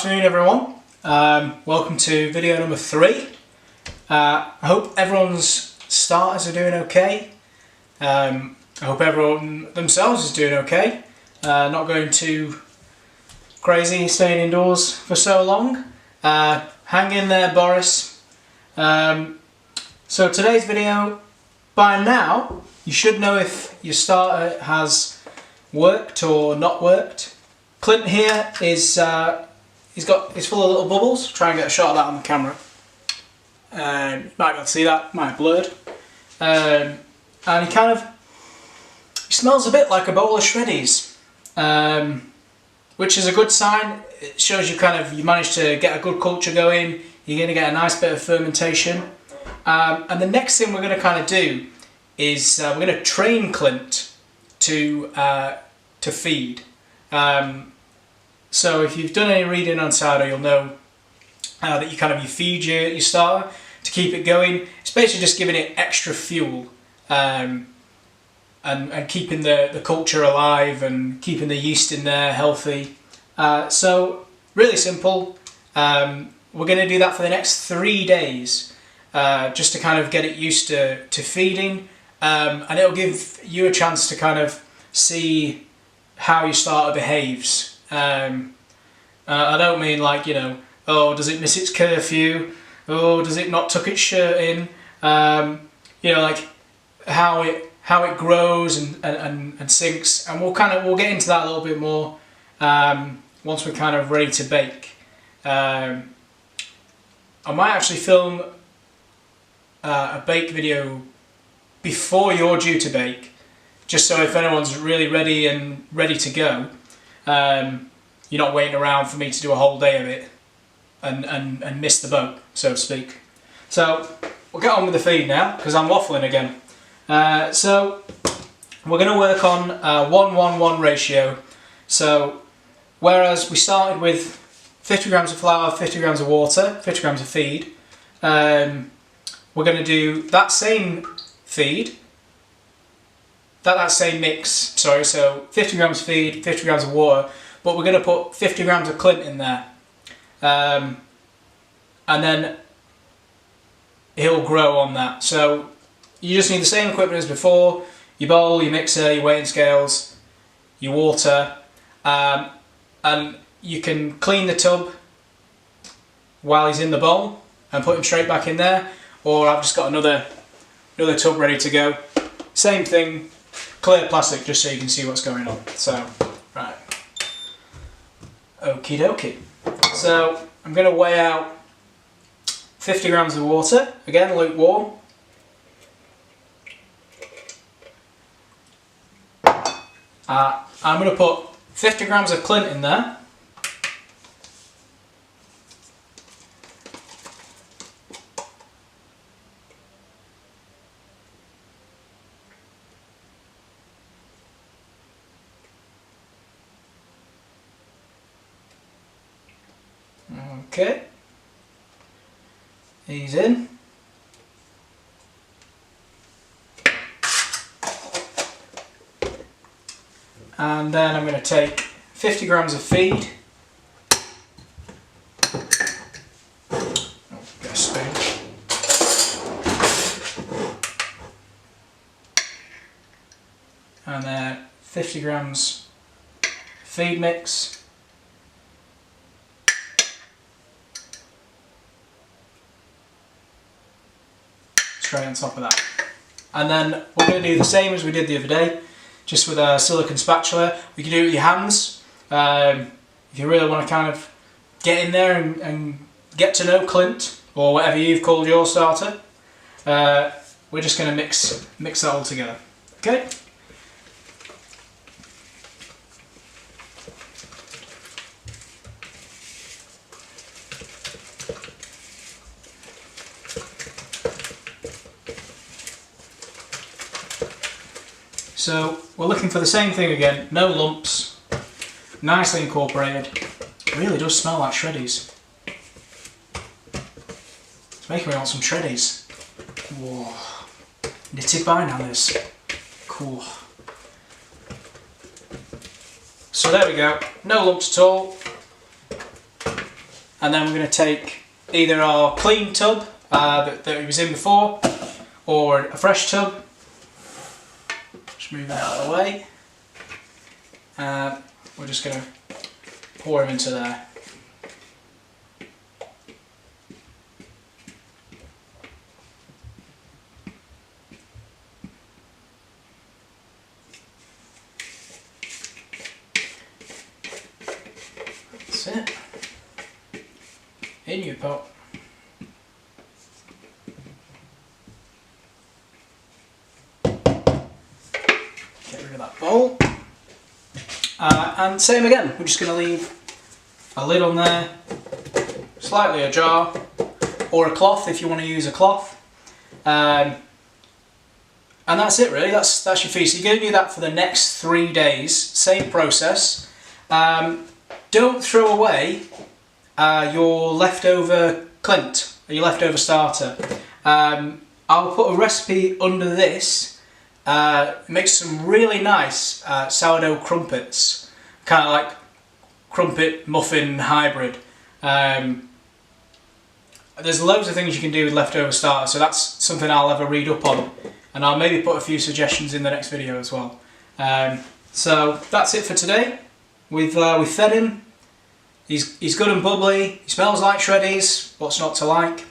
afternoon everyone, welcome to video number 3. I hope everyone's starters are doing okay. I hope everyone themselves is doing okay, not going too crazy staying indoors for so long. Hang in there, Boris. So today's video, by now you should know if your starter has worked or not worked. Clint here is he's full of little bubbles. Try and get a shot of that on the camera. You might be able to see that, might have blurred. And he smells a bit like a bowl of shreddies, which is a good sign. It shows you you managed to get a good culture going. You're going to get a nice bit of fermentation. And the next thing we're going to do is we're going to train Clint to feed. So if you've done any reading on sourdough, you'll know that you feed your starter to keep it going. It's basically just giving it extra fuel and keeping the culture alive and keeping the yeast in there healthy. So really simple. We're going to do that for the next 3 days, just to get it used to feeding, and it'll give you a chance to see how your starter behaves. I don't mean oh, does it miss its curfew? Oh, does it not tuck its shirt in? How it grows and sinks, and we'll get into that a little bit more once we're ready to bake. I might actually film a bake video before you're due to bake, just so if anyone's really ready to go, you're not waiting around for me to do a whole day of it and miss the boat, so to speak. So we'll get on with the feed now, because I'm waffling again. So we're going to work on a 1-1-1 ratio. So whereas we started with 50 grams of flour, 50 grams of water, 50 grams of feed, we're going to do that same feed, that same mix, sorry, so 50 grams of feed, 50 grams of water, but we're going to put 50 grams of Clint in there. And then he'll grow on that. So you just need the same equipment as before: your bowl, your mixer, your weighing scales, your water, and you can clean the tub while he's in the bowl and put him straight back in there, or I've just got another tub ready to go. Same thing, clear plastic just so you can see what's going on. So, right, okie dokie. So I'm going to weigh out 50 grams of water, again lukewarm. I'm going to put 50 grams of Clint in there. Okay, he's in. And then I'm going to take 50 grams of feed. Oh, get a spoon. And then 50 grams feed mix. Straight on top of that. And then we're going to do the same as we did the other day, just with a silicone spatula. You can do it with your hands if you really want to get in there and get to know Clint, or whatever you've called your starter. We're just going to mix that all together. Okay. So we're looking for the same thing again, no lumps, nicely incorporated. It really does smell like shreddies. It's making me want some shreddies. Whoa, knitted bananas. Cool. So there we go, no lumps at all. and then we're going to take either our clean tub that it was in before, or a fresh tub. Just move that out of the way. We're just going to pour him into there. That's it. In your pot. Get rid of that bowl. And same again, we're just going to leave a lid on there, slightly ajar, or a cloth if you want to use a cloth. And that's it really, that's your feed. So you're going to do that for the next 3 days, same process. Don't throw away your leftover Clint, or your leftover starter. I'll put a recipe under this. It makes some really nice sourdough crumpets, kind of like crumpet muffin hybrid. There's loads of things you can do with leftover starter, so that's something I'll have a read up on, and I'll maybe put a few suggestions in the next video as well. So that's it for today. We've fed him. He's good and bubbly. He smells like shreddies. What's not to like?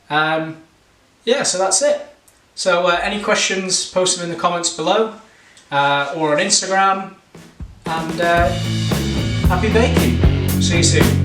Yeah, so that's it. So any questions, post them in the comments below, or on Instagram, and happy baking. See you soon.